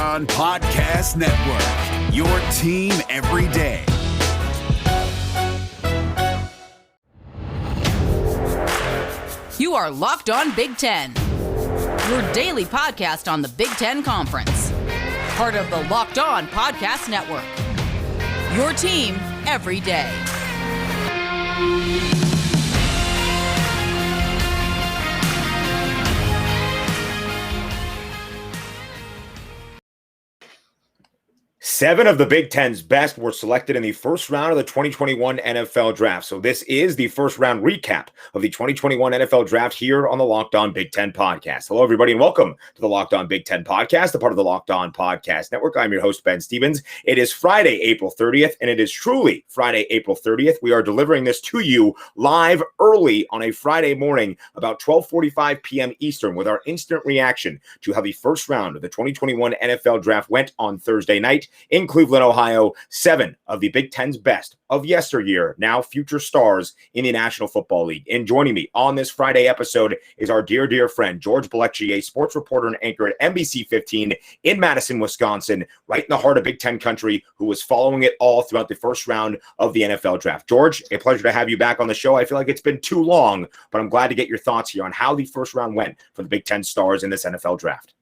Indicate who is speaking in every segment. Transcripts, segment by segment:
Speaker 1: On Podcast Network, your team every day.
Speaker 2: You are Locked On Big Ten, your daily podcast on the Big Ten Conference. Part of the Locked On Podcast Network, your team every day.
Speaker 3: Seven of the Big Ten's best were selected in the first round of the 2021 NFL Draft. So this is the first round recap of the 2021 NFL Draft here on the Locked On Big Ten Podcast. Hello, everybody, and welcome to the Locked On Big Ten Podcast, a part of the Locked On Podcast Network. I'm your host, Ben Stevens. It is Friday, April 30th, and it is truly Friday, April 30th. We are delivering this to you live early on a Friday morning, about 12:45 p.m. Eastern, with our instant reaction to how the first round of the 2021 NFL Draft went on Thursday night in Cleveland, Ohio. Seven of the Big Ten's best of yesteryear, now future stars in the National Football League. And joining me on this Friday episode is our dear friend, George Balekji, a sports reporter and anchor at NBC 15 in Madison, Wisconsin, right in the heart of Big Ten country, who was following it all throughout the first round of the NFL Draft. George, a pleasure to have you back on the show. I feel like it's been too long, but I'm glad to get your thoughts here on how the first round went for the Big Ten stars in this NFL Draft.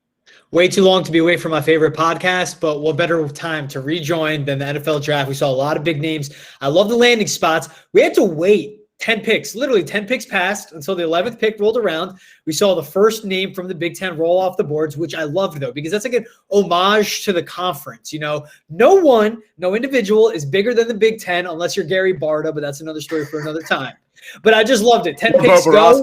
Speaker 4: Way too long to be away from my favorite podcast, but what better time to rejoin than the NFL Draft? We saw a lot of big names. I love the landing spots. We had to wait 10 picks, literally 10 picks passed until the 11th pick rolled around. We saw the first name from the Big Ten roll off the boards, which I loved, though, because that's like an homage to the conference. You know, no individual is bigger than the Big Ten unless you're Gary Barta, but that's another story for another time. But I just loved it. 10 picks go.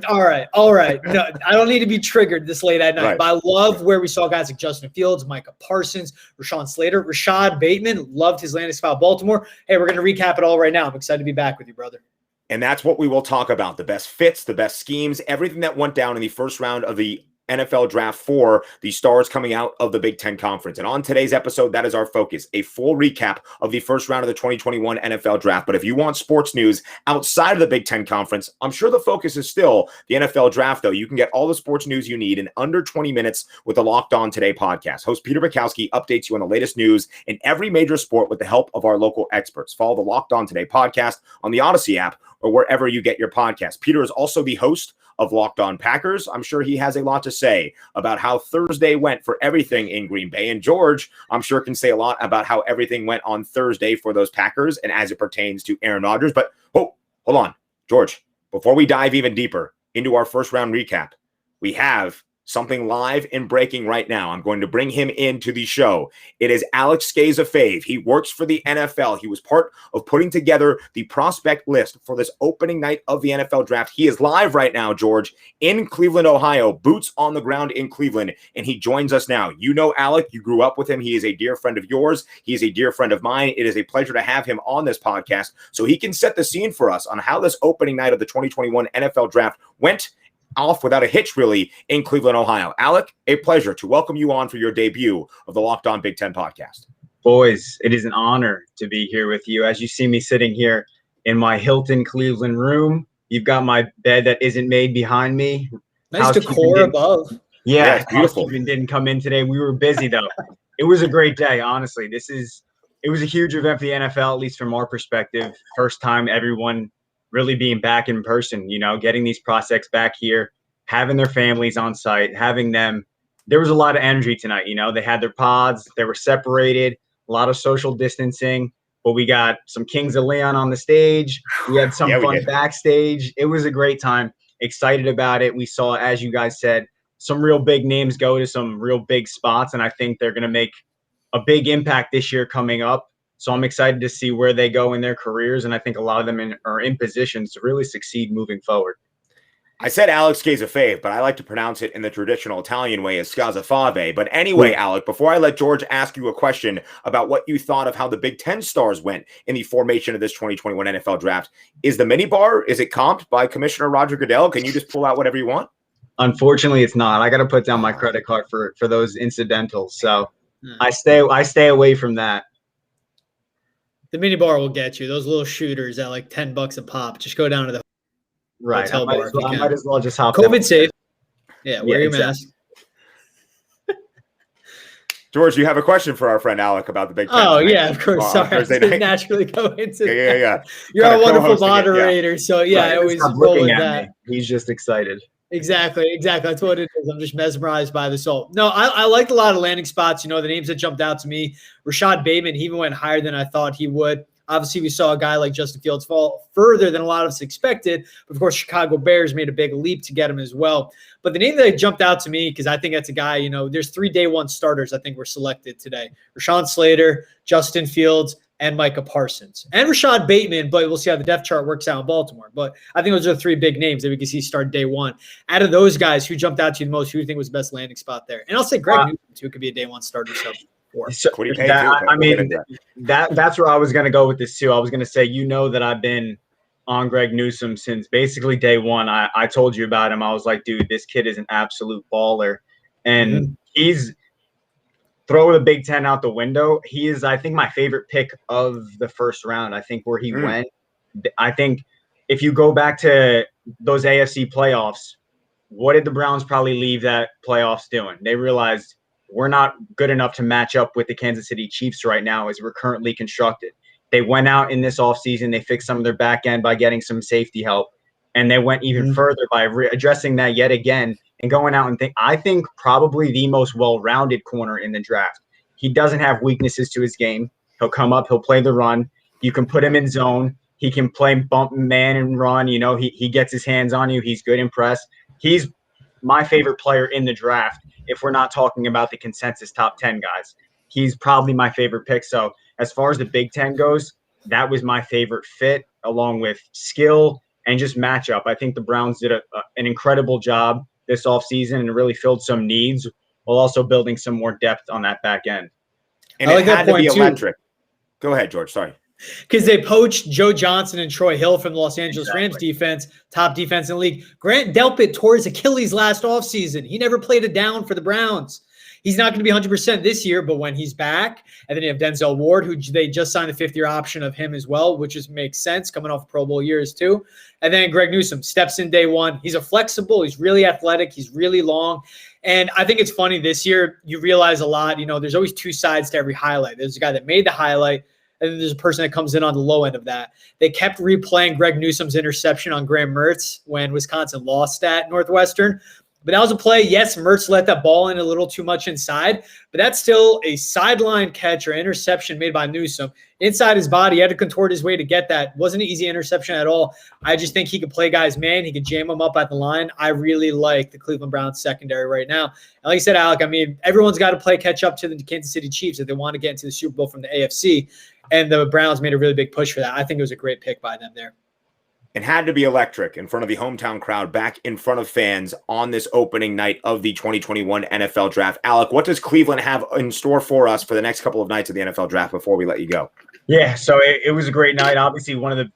Speaker 4: All right. No, I don't need to be triggered this late at night, right. But I love where we saw guys like Justin Fields, Micah Parsons, Rashawn Slater, Rashad Bateman. Loved his landing spot, Baltimore. Hey, we're going to recap it all right now. I'm excited to be back with you, brother.
Speaker 3: And that's what we will talk about. The best fits, the best schemes, everything that went down in the first round of the NFL Draft for the stars coming out of the Big Ten Conference. And on today's episode, that is our focus, a full recap of the first round of the 2021 NFL Draft. But if you want sports news outside of the Big Ten Conference, I'm sure the focus is still the NFL Draft, though. You can get all the sports news you need in under 20 minutes with the Locked On Today podcast. Host Peter Bukowski updates you on the latest news in every major sport with the help of our local experts. Follow the Locked On Today podcast on the Odyssey app or wherever you get your podcast. Peter is also the host of Locked On Packers. I'm sure he has a lot to say about how Thursday went for everything in Green Bay. And George, I'm sure, can say a lot about how everything went on Thursday for those Packers and as it pertains to Aaron Rodgers. But hold on, George, before we dive even deeper into our first round recap, we have something live and breaking right now. I'm going to bring him into the show. It is Alec Scazafave. He works for the NFL. He was part of putting together the prospect list for this opening night of the NFL Draft. He is live right now, George, in Cleveland, Ohio, boots on the ground in Cleveland, and he joins us now. You know Alec. You grew up with him. He is a dear friend of yours. He is a dear friend of mine. It is a pleasure to have him on this podcast so he can set the scene for us on how this opening night of the 2021 NFL Draft went off without a hitch, really, in Cleveland, Ohio. Alec, a pleasure to welcome you on for your debut of the Locked On Big Ten podcast.
Speaker 5: Boys, it is an honor to be here with you. As you see me sitting here in my Hilton Cleveland room, you've got my bed that isn't made behind me.
Speaker 4: Nice decor above.
Speaker 5: Yeah,
Speaker 3: beautiful.
Speaker 5: Housekeeping didn't come in today. We were busy, though. It was a great day, honestly. It was a huge event for the NFL, at least from our perspective. First time everyone really being back in person, getting these prospects back here, having their families on site, having them. There was a lot of energy tonight. They had their pods, they were separated, a lot of social distancing, but we got some Kings of Leon on the stage. We had some fun backstage. It was a great time. Excited about it. We saw, as you guys said, some real big names go to some real big spots, and I think they're going to make a big impact this year coming up. So I'm excited to see where they go in their careers, and I think a lot of them are in positions to really succeed moving forward.
Speaker 3: I said Alec Scazafave, but I like to pronounce it in the traditional Italian way as Scazafave. But anyway, Alec, before I let George ask you a question about what you thought of how the Big Ten stars went in the formation of this 2021 NFL Draft, is the minibar, is it comped by Commissioner Roger Goodell? Can you just pull out whatever you want?
Speaker 5: Unfortunately, it's not. I got to put down my credit card for those incidentals. So I stay away from that.
Speaker 4: The mini bar will get you. Those little shooters at like $10 a pop. Just go down to the hotel bar.
Speaker 5: I might as well just hop
Speaker 4: COVID safe. Yeah, wear your mask.
Speaker 3: George, you have a question for our friend Alec about the Big Ten.
Speaker 4: Oh, yeah, of course. Sorry,
Speaker 3: Thursday
Speaker 4: I didn't
Speaker 3: night.
Speaker 4: naturally go into
Speaker 3: Yeah.
Speaker 4: You're
Speaker 3: Kinda
Speaker 4: a wonderful
Speaker 3: co-hosting it, yeah.
Speaker 4: moderator. So, yeah,
Speaker 3: Right.
Speaker 4: I always
Speaker 5: Stop
Speaker 4: roll
Speaker 5: looking
Speaker 4: with
Speaker 5: at
Speaker 4: that.
Speaker 5: me. He's just excited.
Speaker 4: Exactly. That's what it is. I'm just mesmerized by this all. No, I liked a lot of landing spots. The names that jumped out to me. Rashad Bateman, he even went higher than I thought he would. Obviously, we saw a guy like Justin Fields fall further than a lot of us expected. But of course, Chicago Bears made a big leap to get him as well. But the name that jumped out to me, because I think that's a guy, there's 3 day one starters I think were selected today. Rashawn Slater, Justin Fields, and Micah Parsons. And Rashad Bateman, but we'll see how the depth chart works out in Baltimore. But I think those are the 3 big names that we can see start day one. Out of those guys, who jumped out to you the most? Who do you think was the best landing spot there? And I'll say Greg Newsome, too, could be a day one starter. So
Speaker 3: Kwity Paye, too.
Speaker 5: That's where I was going to go with this, too. I was going to say, that I've been on Greg Newsome since basically day one. I told you about him. I was like, dude, this kid is an absolute baller. And he's throw the Big Ten out the window. He is, I think, my favorite pick of the first round. I think where he went. I think if you go back to those AFC playoffs, what did the Browns probably leave that playoffs doing? They realized we're not good enough to match up with the Kansas City Chiefs right now as we're currently constructed. They went out in this offseason. They fixed some of their back end by getting some safety help. And they went even further by addressing that yet again and going out and I think probably the most well-rounded corner in the draft. He doesn't have weaknesses to his game. He'll come up. He'll play the run. You can put him in zone. He can play bump man and run. He gets his hands on you. He's good in press. He's my favorite player in the draft. If we're not talking about the consensus top 10 guys, he's probably my favorite pick. So as far as the Big Ten goes, that was my favorite fit along with skill and just matchup. I think the Browns did an incredible job this offseason and really filled some needs while also building some more depth on that back end.
Speaker 3: And it had to be electric. Go ahead, George. Sorry.
Speaker 4: Because they poached Joe Johnson and Troy Hill from the Los Angeles Rams defense, top defense in the league. Grant Delpit tore his Achilles last offseason. He never played it down for the Browns. He's not going to be 100% this year, but when he's back, and then you have Denzel Ward, who they just signed the 5th-year option of him as well, which just makes sense coming off Pro Bowl years too. And then Greg Newsome steps in day one. He's flexible. He's really athletic. He's really long. And I think it's funny this year, you realize a lot, there's always 2 sides to every highlight. There's a guy that made the highlight, and then there's a person that comes in on the low end of that. They kept replaying Greg Newsome's interception on Graham Mertz when Wisconsin lost at Northwestern. But that was a play. Yes, Mertz let that ball in a little too much inside, but that's still a sideline catch or interception made by Newsome. Inside his body, he had to contort his way to get that. Wasn't an easy interception at all. I just think he could play guys man. He could jam them up at the line. I really like the Cleveland Browns secondary right now. And like you said, Alec, everyone's got to play catch up to the Kansas City Chiefs if they want to get into the Super Bowl from the AFC. And the Browns made a really big push for that. I think it was a great pick by them there.
Speaker 3: It had to be electric in front of the hometown crowd, back in front of fans on this opening night of the 2021 NFL Draft. Alec, what does Cleveland have in store for us for the next couple of nights of the NFL Draft before we let you go?
Speaker 5: Yeah, so it was a great night. Obviously, one of the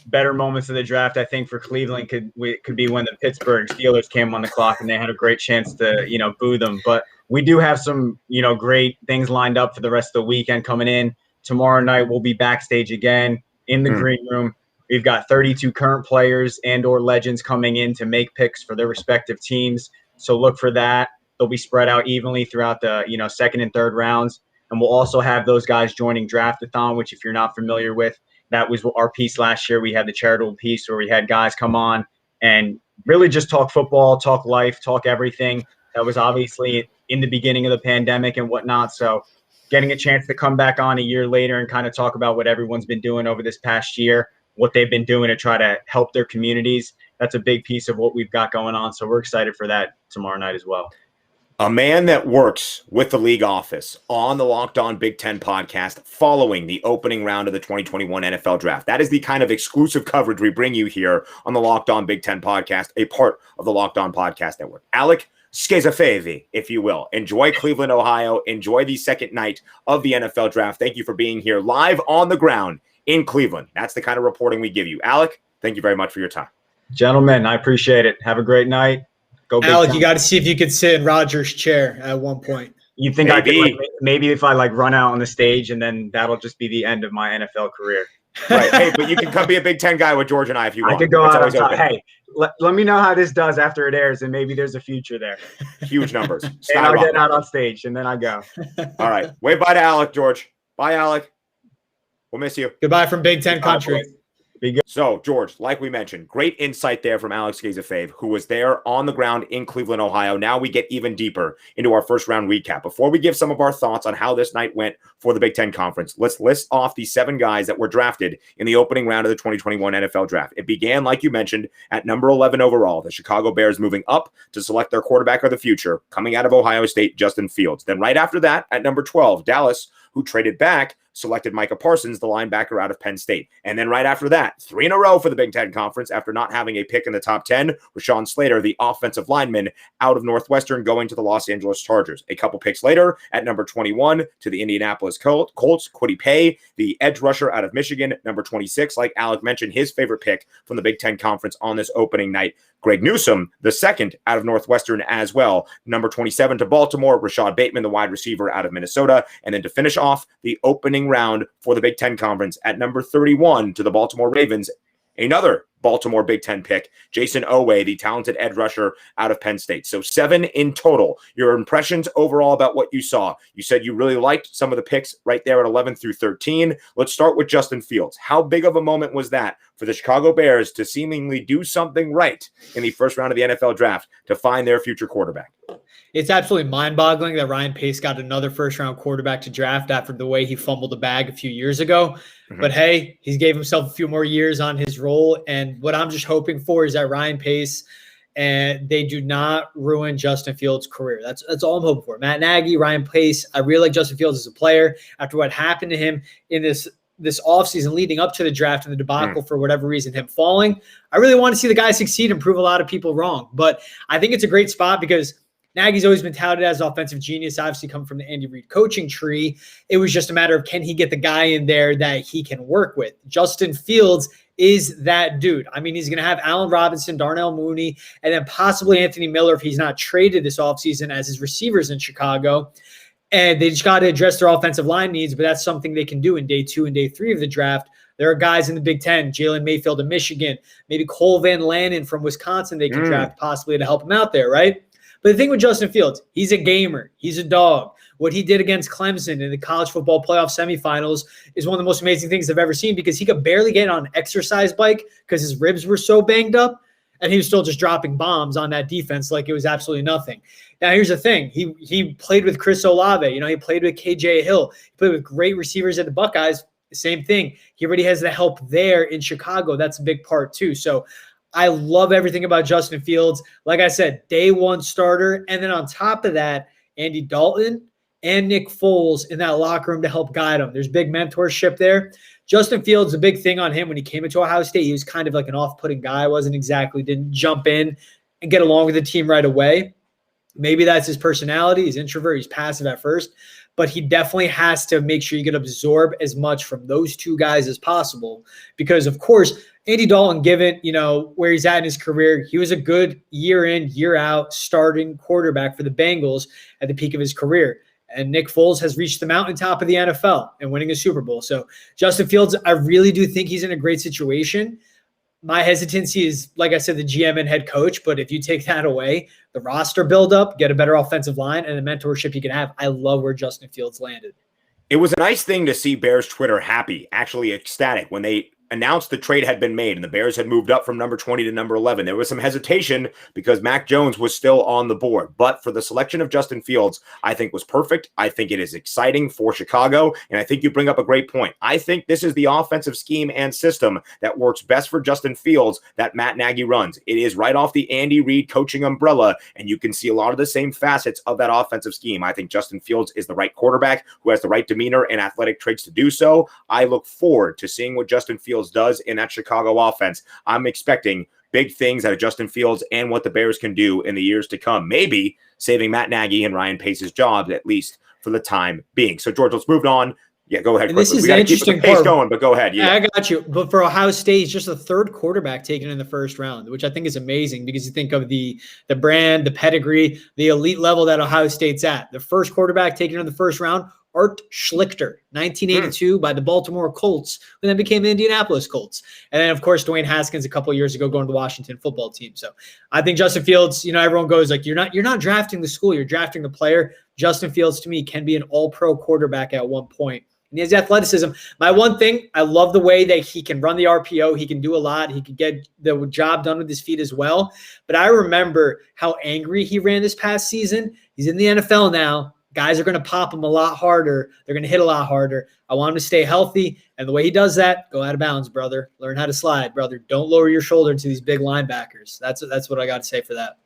Speaker 5: better moments of the draft, I think, for Cleveland could be when the Pittsburgh Steelers came on the clock and they had a great chance to, boo them. But we do have some, great things lined up for the rest of the weekend coming in. Tomorrow night, we'll be backstage again in the green room. We've got 32 current players and or legends coming in to make picks for their respective teams. So look for that. They'll be spread out evenly throughout the, second and third rounds. And we'll also have those guys joining Draftathon, which if you're not familiar with, that was our piece last year. We had the charitable piece where we had guys come on and really just talk football, talk life, talk everything. That was obviously in the beginning of the pandemic and whatnot. So getting a chance to come back on a year later and kind of talk about what everyone's been doing over this past year, what they've been doing to try to help their communities. That's a big piece of what we've got going on. So we're excited for that tomorrow night as well.
Speaker 3: A man that works with the league office on the Locked On Big Ten podcast following the opening round of the 2021 NFL Draft. That is the kind of exclusive coverage we bring you here on the Locked On Big Ten podcast, a part of the Locked On Podcast Network. Alec Scazafave, if you will. Enjoy Cleveland, Ohio. Enjoy the second night of the NFL Draft. Thank you for being here live on the ground in Cleveland. That's the kind of reporting we give you. Alec, thank you very much for your time.
Speaker 5: Gentlemen, I appreciate it. Have a great night. Go Big
Speaker 4: Alec,
Speaker 5: Ten.
Speaker 4: you got to see if you could sit in Rodgers' chair at one point.
Speaker 5: You think I could maybe if I run out on the stage and then that'll just be the end of my NFL career.
Speaker 3: Right. Hey, but you can come be a Big Ten guy with George and I if you want.
Speaker 5: I could go out on top. Hey, let me know how this does after it airs, and maybe there's a future there.
Speaker 3: Huge numbers.
Speaker 5: And I'll get out on stage, and then I go.
Speaker 3: All right. Wave bye to Alec, George. Bye, Alec. We'll miss you.
Speaker 4: Goodbye from Big Ten country.
Speaker 5: Be good.
Speaker 3: So, George, like we mentioned, great insight there from Alec Scazafave, who was there on the ground in Cleveland, Ohio. Now we get even deeper into our first round recap. Before we give some of our thoughts on how this night went for the Big Ten Conference, let's list off the 7 guys that were drafted in the opening round of the 2021 NFL Draft. It began, like you mentioned, at number 11 overall, the Chicago Bears moving up to select their quarterback of the future, coming out of Ohio State, Justin Fields. Then right after that, at number 12, Dallas, who traded back, selected Micah Parsons, the linebacker out of Penn State. And then right after that, 3 in a row for the Big Ten Conference after not having a pick in the top 10, Rashawn Slater, the offensive lineman out of Northwestern, going to the Los Angeles Chargers. A couple picks later, at number 21, to the Indianapolis Colts, Kwity Paye, the edge rusher out of Michigan. Number 26, like Alec mentioned, his favorite pick from the Big Ten Conference on this opening night, Greg Newsome, the second out of Northwestern as well. Number 27 to Baltimore, Rashad Bateman, the wide receiver out of Minnesota. And then to finish off the opening round for the Big Ten Conference at number 31 to the Baltimore Ravens, another Baltimore Big Ten pick, Jayson Oweh, the talented edge rusher out of Penn State. So 7 in total. Your impressions overall about what you saw. You said you really liked some of the picks right there at 11 through 13. Let's start with Justin Fields. How big of a moment was that for the Chicago Bears to seemingly do something right in the first round of the NFL Draft to find their future quarterback?
Speaker 4: It's absolutely mind-boggling that Ryan Pace got another first-round quarterback to draft after the way he fumbled the bag a few years ago. Mm-hmm. But hey, he gave himself a few more years on his role. And what I'm just hoping for is that Ryan Pace and they do not ruin Justin Fields' career. That's all I'm hoping for. Matt Nagy, Ryan Pace. I really like Justin Fields as a player. After what happened to him in this offseason leading up to the draft and the debacle for whatever reason, him falling, I really want to see the guy succeed and prove a lot of people wrong. But I think it's a great spot because Nagy's always been touted as an offensive genius, obviously come from the Andy Reid coaching tree. It was just a matter of can he get the guy in there that he can work with. Justin Fields is that dude. I mean, he's going to have Allen Robinson, Darnell Mooney, and then possibly Anthony Miller if he's not traded this offseason as his receivers in Chicago. And they just got to address their offensive line needs, but that's something they can do in day 2 and day 3 of the draft. There are guys in the Big Ten, Jalen Mayfield of Michigan, maybe Cole Van Lanen from Wisconsin they can draft possibly to help him out there, right? But the thing with Justin Fields, he's a gamer. He's a dog. What he did against Clemson in the college football playoff semifinals is one of the most amazing things I've ever seen because he could barely get on an exercise bike because his ribs were so banged up, and he was still just dropping bombs on that defense like it was absolutely nothing. Now, here's the thing. He played with Chris Olave. He played with KJ Hill. He played with great receivers at the Buckeyes. Same thing. He already has the help there in Chicago. That's a big part too. So I love everything about Justin Fields. Like I said, day 1 starter. And then on top of that, Andy Dalton and Nick Foles in that locker room to help guide him. There's big mentorship there. Justin Fields, a big thing on him when he came into Ohio State, he was kind of like an off-putting guy. Didn't jump in and get along with the team right away. Maybe that's his personality. He's introvert. He's passive at first. But he definitely has to make sure you can absorb as much from those 2 guys as possible. Because, of course, Andy Dalton, given, where he's at in his career, he was a good year in, year out starting quarterback for the Bengals at the peak of his career. And Nick Foles has reached the mountaintop of the NFL and winning a Super Bowl. So Justin Fields, I really do think he's in a great situation. My hesitancy is, like I said, the GM and head coach. But if you take that away, the roster buildup, get a better offensive line, and the mentorship you can have, I love where Justin Fields landed.
Speaker 3: It was a nice thing to see Bears Twitter happy, actually ecstatic, when they announced the trade had been made and the Bears had moved up from number 20 to number 11. There was some hesitation because Mac Jones was still on the board. But for the selection of Justin Fields, I think was perfect. I think it is exciting for Chicago. And I think you bring up a great point. I think this is the offensive scheme and system that works best for Justin Fields that Matt Nagy runs. It is right off the Andy Reid coaching umbrella, and you can see a lot of the same facets of that offensive scheme. I think Justin Fields is the right quarterback who has the right demeanor and athletic traits to do so. I look forward to seeing what Justin Fields does in that Chicago offense. I'm expecting big things out of Justin Fields and what the Bears can do in the years to come, maybe saving Matt Nagy and Ryan Pace's jobs, at least for the time being. So, George, let's move on. Yeah, go ahead.
Speaker 4: And this
Speaker 3: quickly.
Speaker 4: is
Speaker 3: We
Speaker 4: the
Speaker 3: got to keep the
Speaker 4: interesting
Speaker 3: pace
Speaker 4: part.
Speaker 3: going, but go ahead. Yeah,
Speaker 4: I got you. But for Ohio State, he's just the third quarterback taken in the first round, which I think is amazing because you think of the brand, the pedigree, the elite level that Ohio State's at. The first quarterback taken in the first round, Art Schlichter, 1982 by the Baltimore Colts, who then became the Indianapolis Colts. And then, of course, Dwayne Haskins a couple of years ago going to the Washington football team. So I think Justin Fields, everyone goes like, you're not drafting the school, you're drafting the player. Justin Fields, to me, can be an all-pro quarterback at one point. And he has athleticism. My one thing, I love the way that he can run the RPO. He can do a lot. He can get the job done with his feet as well. But I remember how angry he ran this past season. He's in the NFL now. Guys are going to pop him a lot harder. They're going to hit a lot harder. I want him to stay healthy. And the way he does that, go out of bounds, brother. Learn how to slide, brother. Don't lower your shoulder to these big linebackers. That's what I got to say for that.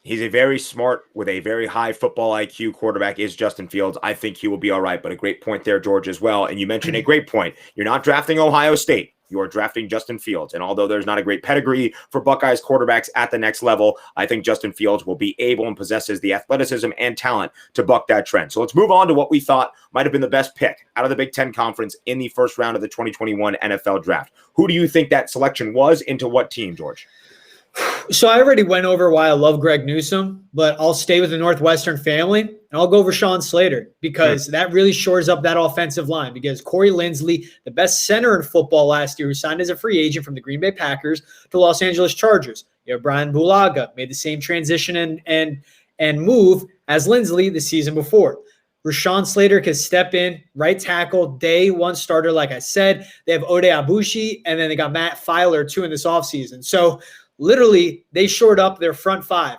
Speaker 3: he's a very smart with a very high football IQ quarterback is Justin Fields. I think he will be all right, but a great point there, George, as well. And you mentioned a great point. You're not drafting Ohio State. You are drafting Justin Fields. And although there's not a great pedigree for Buckeyes quarterbacks at the next level, I think Justin Fields will be able and possesses the athleticism and talent to buck that trend. So let's move on to what we thought might have been the best pick out of the Big Ten Conference in the first round of the 2021 NFL Draft. Who do you think that selection was, into what team, George?
Speaker 4: So I already went over why I love Greg Newsome, but I'll stay with the Northwestern family, and I'll go Rashawn Slater because that really shores up that offensive line because Corey Linsley, the best center in football last year, who signed as a free agent from the Green Bay Packers to Los Angeles Chargers. You have Brian Bulaga, made the same transition and move as Linsley the season before. Rashawn Slater can step in, right tackle, day one starter, like I said. They have Ode Abushi, and then they got Matt Filer, too, in this offseason. So literally, they shored up their front five.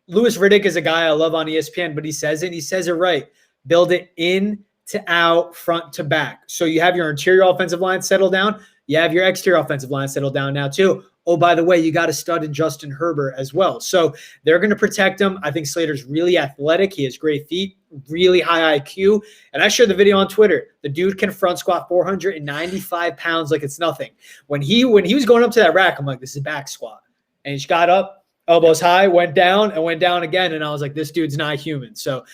Speaker 4: Louis Riddick is a guy I love on ESPN, but he says it right. Build it in to out, front to back. So you have your interior offensive line settled down. You have your exterior offensive line settled down now, too. Oh, by the way, you got a stud in Justin Herbert as well. So they're going to protect him. I think Slater's really athletic. He has great feet, really high IQ. And I shared the video on Twitter. The dude can front squat 495 pounds like it's nothing. When he was going up to that rack, I'm like, this is back squat. And he just got up, elbows high, went down, and went down again. And I was like, this dude's not human. So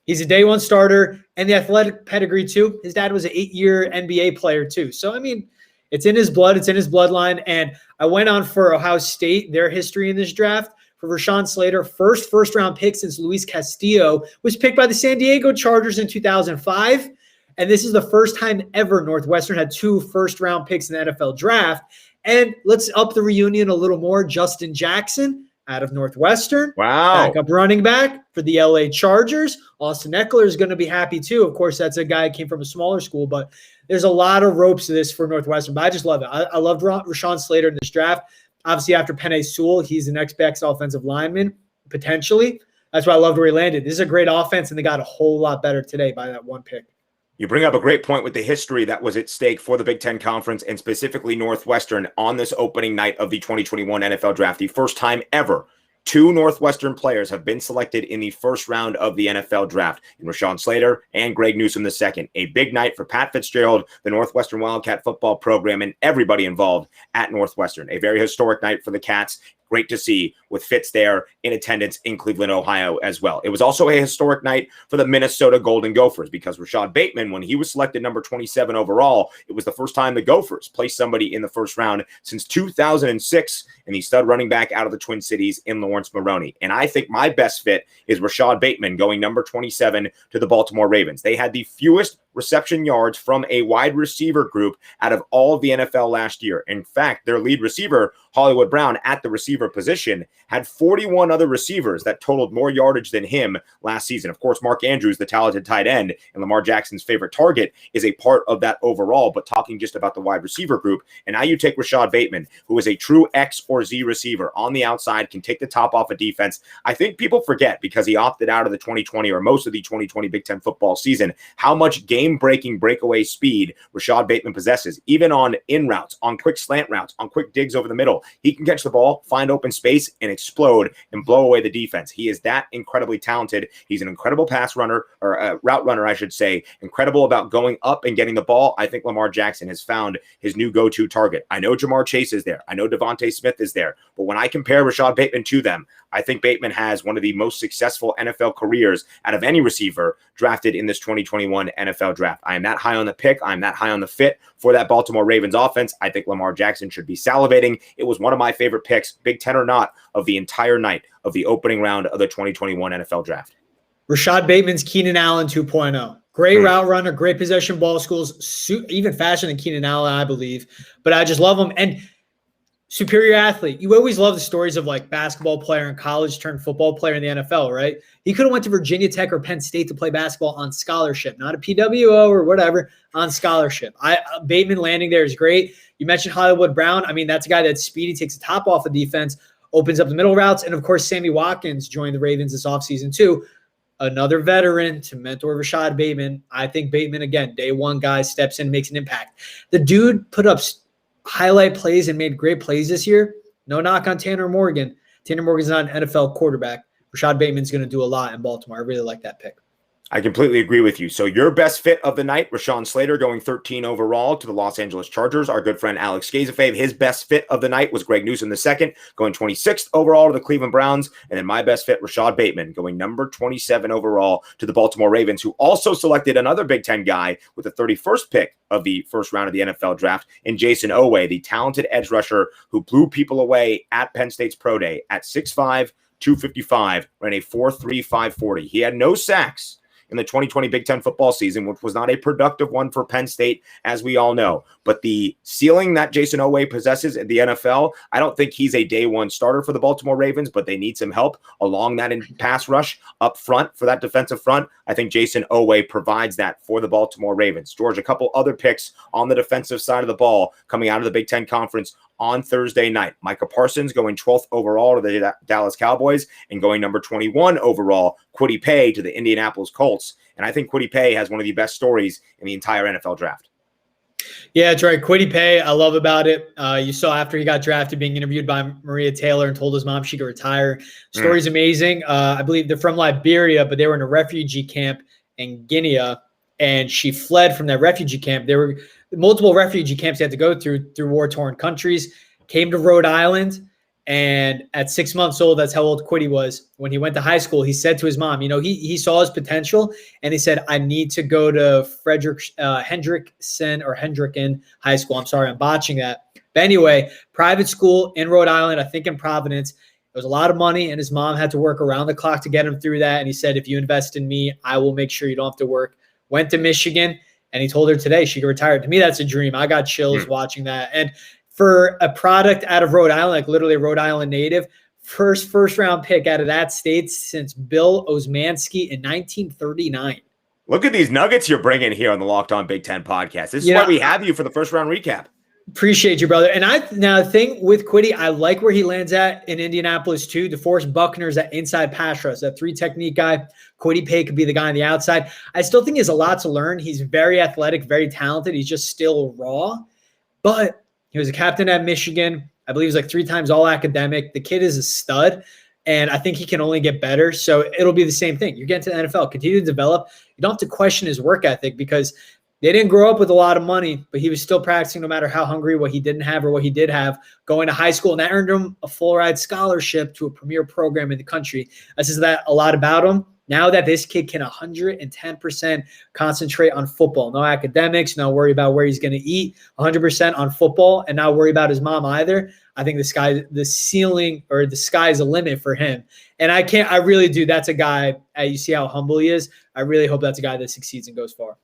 Speaker 4: he's a day one starter and the athletic pedigree too. His dad was an 8-year NBA player too. So, I mean, it's in his blood. It's in his bloodline. And I went on for Ohio State, their history in this draft. For Rashawn Slater, first-round pick since Luis Castillo was picked by the San Diego Chargers in 2005. And this is the first time ever Northwestern had 2 first-round picks in the NFL draft. And let's up the reunion a little more. Justin Jackson out of Northwestern.
Speaker 3: Wow.
Speaker 4: Backup running back for the LA Chargers. Austin Eckler is going to be happy too. Of course, that's a guy who came from a smaller school, but there's a lot of ropes to this for Northwestern. But I just love it. I loved Rashawn Slater in this draft. Obviously, after Penei Sewell, he's the next best offensive lineman, potentially. That's why I loved where he landed. This is a great offense, and they got a whole lot better today by that one pick.
Speaker 3: You bring up a great point with the history that was at stake for the Big Ten Conference and specifically Northwestern on this opening night of the 2021 NFL Draft. The first time ever 2 Northwestern players have been selected in the first round of the NFL Draft, in Rashawn Slater and Greg Newsome II. A big night for Pat Fitzgerald, the Northwestern Wildcat football program, and everybody involved at Northwestern. A very historic night for the Cats. Great to see with Fitz there in attendance in Cleveland, Ohio as well. It was also a historic night for the Minnesota Golden Gophers because Rashad Bateman, when he was selected number 27 overall, it was the first time the Gophers placed somebody in the first round since 2006, and the stud running back out of the Twin Cities in Lawrence Maroney. And I think my best fit is Rashad Bateman going number 27 to the Baltimore Ravens. They had the fewest reception yards from a wide receiver group out of all of the NFL last year. In fact, their lead receiver, Hollywood Brown, at the receiver position, had 41 other receivers that totaled more yardage than him last season. Of course, Mark Andrews, the talented tight end and Lamar Jackson's favorite target, is a part of that overall, but talking just about the wide receiver group. And now you take Rashad Bateman, who is a true X or Z receiver on the outside, can take the top off a defense. I think people forget, because he opted out of the 2020 or most of the 2020 Big Ten football season, how much game-breaking breakaway speed Rashad Bateman possesses, even on in routes, on quick slant routes, on quick digs over the middle. He can catch the ball, find open space and explode and blow away the defense. He is that incredibly talented. He's an incredible pass runner, or a route runner, I should say. Incredible about going up and getting the ball. I think Lamar Jackson has found his new go-to target. I know Jamar Chase is there. I know Devontae Smith is there. But when I compare Rashad Bateman to them, I think Bateman has one of the most successful NFL careers out of any receiver drafted in this 2021 NFL draft. I am that high on the pick. I'm that high on the fit for that Baltimore Ravens offense. I think Lamar Jackson should be salivating. It was one of my favorite picks, Big Ten or not, of the entire night of the opening round of the 2021 NFL draft.
Speaker 4: Rashad Bateman's Keenan Allen 2.0. Great route runner, great possession ball skills, even faster than Keenan Allen, I believe. But I just love him. And superior athlete. You always love the stories of like basketball player in college turned football player in the NFL, right? He could have went to Virginia Tech or Penn State to play basketball on scholarship, not a PWO or whatever, on scholarship. Bateman landing there is great. You mentioned Hollywood Brown. I mean, that's a guy that's speedy, takes the top off of defense, opens up the middle routes. And of course, Sammy Watkins joined the Ravens this offseason too. Another veteran to mentor Rashad Bateman. I think Bateman, again, day one guy, steps in, makes an impact. The dude put up highlight plays and made great plays this year. No knock on Tanner Morgan. Tanner Morgan's not an NFL quarterback. Rashad Bateman's going to do a lot in Baltimore. I really like that pick.
Speaker 3: I completely agree with you. So your best fit of the night, Rashawn Slater going 13 overall to the Los Angeles Chargers. Our good friend Alec Scazafave, his best fit of the night was Greg Newsome II going 26th overall to the Cleveland Browns. And then my best fit, Rashad Bateman, going number 27 overall to the Baltimore Ravens, who also selected another Big Ten guy with the 31st pick of the first round of the NFL draft in Jayson Oweh, the talented edge rusher who blew people away at Penn State's Pro Day at 6'5", 255, ran a 4.3 5.40. He had no sacks in the 2020 Big Ten football season, which was not a productive one for Penn State, as we all know. But the ceiling that Jayson Oweh possesses in the NFL, I don't think he's a day one starter for the Baltimore Ravens, but they need some help along that in pass rush up front for that defensive front. I think Jayson Oweh provides that for the Baltimore Ravens. George, a couple other picks on the defensive side of the ball coming out of the Big Ten Conference on Thursday night. Micah Parsons going 12th overall to the Dallas Cowboys and going number 21 overall, Kwity Paye to the Indianapolis Colts. And I think Kwity Paye has one of the best stories in the entire NFL draft.
Speaker 4: Yeah, that's right. Kwity Paye, I love about it. You saw after he got drafted being interviewed by Maria Taylor and told his mom she could retire. Story's amazing. I believe they're from Liberia, but they were in a refugee camp in Guinea, and she fled from that refugee camp. There were multiple refugee camps he had to go through war-torn countries, came to Rhode Island, and at 6 months old, that's how old Kwity was. When he went to high school, he said to his mom, he saw his potential, and he said, I need to go to Hendricken High School. I'm sorry, I'm botching that. But anyway, private school in Rhode Island, I think in Providence. It was a lot of money, and his mom had to work around the clock to get him through that. And he said, if you invest in me, I will make sure you don't have to work. Went to Michigan, and he told her today she could retire. To me, that's a dream. I got chills watching that. And for a product out of Rhode Island, like literally a Rhode Island native, first round pick out of that state since Bill Osmanski in 1939.
Speaker 3: Look at these nuggets you're bringing here on the Locked On Big Ten podcast. This is why we have you for the first round recap.
Speaker 4: Appreciate you, brother. And the thing with Kwity, I like where he lands at in Indianapolis too. DeForest Buckner's that inside pass rush, that 3 technique guy. Kwity Paye could be the guy on the outside. I still think he has a lot to learn. He's very athletic, very talented. He's just still raw. But he was a captain at Michigan. I believe he's like 3 times all academic. The kid is a stud, and I think he can only get better. So it'll be the same thing. You're getting to the NFL, continue to develop. You don't have to question his work ethic because they didn't grow up with a lot of money, but he was still practicing no matter how hungry, what he didn't have or what he did have, going to high school. And that earned him a full-ride scholarship to a premier program in the country. That says that a lot about him. Now that this kid can 110% concentrate on football, no academics, no worry about where he's going to eat, 100% on football, and not worry about his mom either. I think the sky's the limit for him. And I really do. That's a guy, you see how humble he is. I really hope that's a guy that succeeds and goes far.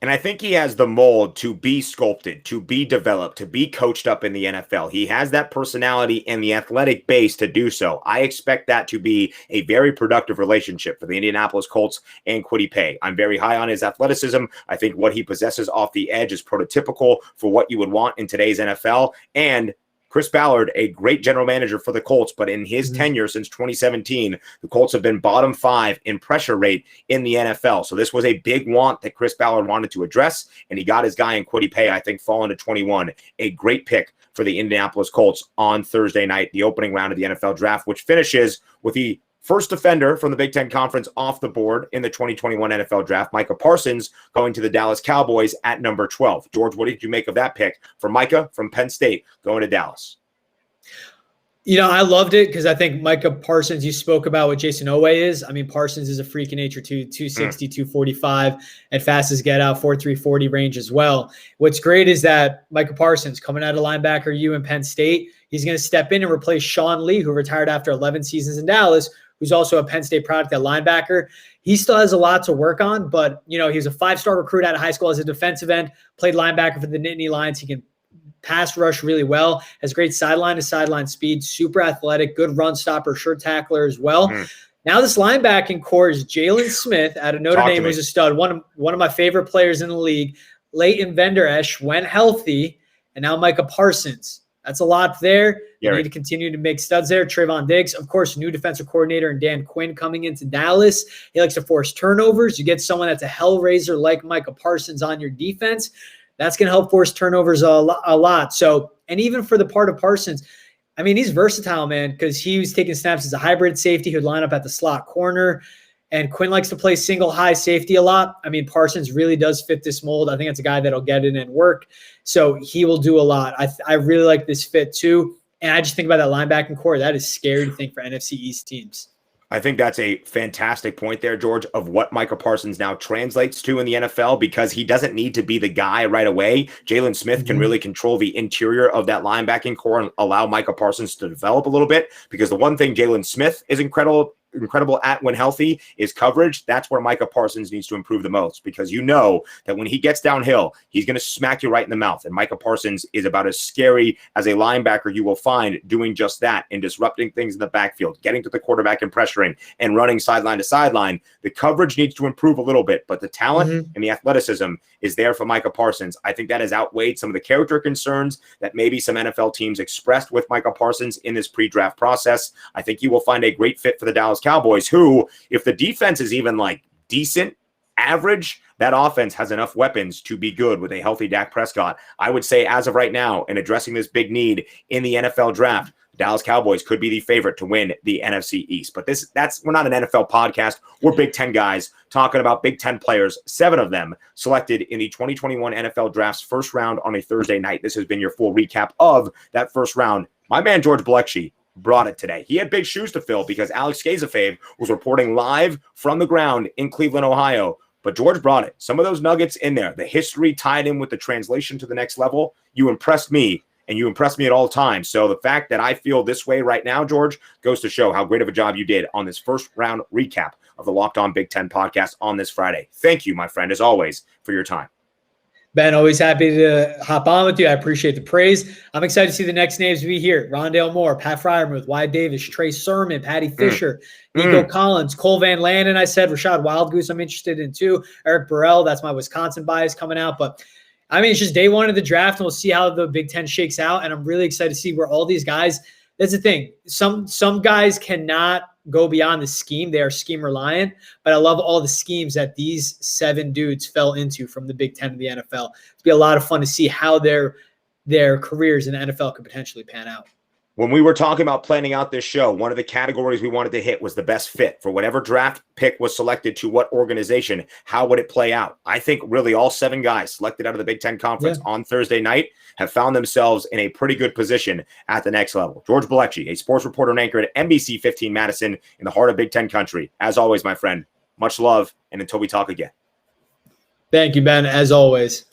Speaker 3: And I think he has the mold to be sculpted, to be developed, to be coached up in the NFL. He has that personality and the athletic base to do so. I expect that to be a very productive relationship for the Indianapolis Colts and Kwity Paye. I'm very high on his athleticism. I think what he possesses off the edge is prototypical for what you would want in today's NFL. And Chris Ballard, a great general manager for the Colts, but in his tenure since 2017, the Colts have been bottom 5 in pressure rate in the NFL. So this was a big want that Chris Ballard wanted to address, and he got his guy in Kwity Paye, I think, falling to 21. A great pick for the Indianapolis Colts on Thursday night, the opening round of the NFL draft, which finishes with the first defender from the Big Ten Conference off the board in the 2021 NFL Draft, Micah Parsons, going to the Dallas Cowboys at number 12. George, what did you make of that pick for Micah from Penn State going to Dallas?
Speaker 4: You know, I loved it because I think Micah Parsons, you spoke about what Jayson Oweh is. I mean, Parsons is a freak in nature too, 260, 245 at fastest get out, 4.3 40 range as well. What's great is that Micah Parsons coming out of linebacker U in Penn State, he's going to step in and replace Sean Lee, who retired after 11 seasons in Dallas, who's also a Penn State product at linebacker. He still has a lot to work on, but, you know, he was a 5-star recruit out of high school as a defensive end, played linebacker for the Nittany Lions. He can pass rush really well, has great sideline to sideline speed, super athletic, good run stopper, sure tackler as well. Now this linebacking core is Jalen Smith out of Notre Dame, who's a stud, one of my favorite players in the league. Leighton Vander Esch went healthy, and now Micah Parsons. That's a lot there. You need to continue to make studs there. Trayvon Diggs, of course, new defensive coordinator, and Dan Quinn coming into Dallas. He likes to force turnovers. You get someone that's a hellraiser like Micah Parsons on your defense. That's going to help force turnovers a lot. So, and even for the part of Parsons, I mean, he's versatile, man, because he was taking snaps as a hybrid safety who'd line up at the slot corner. And Quinn likes to play single high safety a lot. I mean, Parsons really does fit this mold. I think it's a guy that'll get in and work. So he will do a lot. I really like this fit too. And I just think about that linebacking core. That is scary to think for NFC East teams.
Speaker 3: I think that's a fantastic point there, George, of what Micah Parsons now translates to in the NFL, because he doesn't need to be the guy right away. Jalen Smith can really control the interior of that linebacking core and allow Micah Parsons to develop a little bit, because the one thing Jalen Smith is incredible at when healthy is coverage. That's where Micah Parsons needs to improve the most, because you know that when he gets downhill, he's going to smack you right in the mouth. And Micah Parsons is about as scary as a linebacker you will find doing just that and disrupting things in the backfield, getting to the quarterback and pressuring and running sideline to sideline. The coverage needs to improve a little bit, but the talent and the athleticism is there for Micah Parsons. I think that has outweighed some of the character concerns that maybe some NFL teams expressed with Micah Parsons in this pre-draft process. I think he will find a great fit for the Dallas Cowboys, who, if the defense is even like decent, average, that offense has enough weapons to be good with a healthy Dak Prescott. I would say as of right now, in addressing this big need in the NFL draft, Dallas Cowboys could be the favorite to win the NFC East. But we're not an NFL podcast. We're Big Ten guys talking about Big Ten players, 7 of them selected in the 2021 NFL draft's first round on a Thursday night. This has been your full recap of that first round. My man, George Balekji, brought it today. He had big shoes to fill because Alec Scazafave was reporting live from the ground in Cleveland, Ohio. But George brought it. Some of those nuggets in there, the history tied in with the translation to the next level. You impressed me, and you impressed me at all times. So the fact that I feel this way right now, George, goes to show how great of a job you did on this first round recap of the Locked On Big Ten podcast on this Friday. Thank you, my friend, as always, for your time.
Speaker 4: Ben, always happy to hop on with you. I appreciate the praise. I'm excited to see the next names we hear. Rondale Moore, Pat Fryermuth, Wyatt Davis, Trey Sermon, Patty Fisher, Nico Collins, Cole Van Landen. I said Rashad Wildgoose I'm interested in too. Eric Burrell, that's my Wisconsin bias coming out. But, I mean, it's just day one of the draft, and we'll see how the Big Ten shakes out. And I'm really excited to see where all these guys – that's the thing. Some guys cannot go beyond the scheme. They are scheme reliant, but I love all the schemes that these 7 dudes fell into from the Big Ten and the NFL. It'll be a lot of fun to see how their careers in the NFL could potentially pan out.
Speaker 3: When we were talking about planning out this show, one of the categories we wanted to hit was the best fit for whatever draft pick was selected to what organization. How would it play out? I think really all 7 guys selected out of the Big Ten Conference on Thursday night have found themselves in a pretty good position at the next level. George Balekji, a sports reporter and anchor at NBC 15 Madison in the heart of Big Ten country. As always, my friend, much love, and until we talk again.
Speaker 4: Thank you, Ben, as always.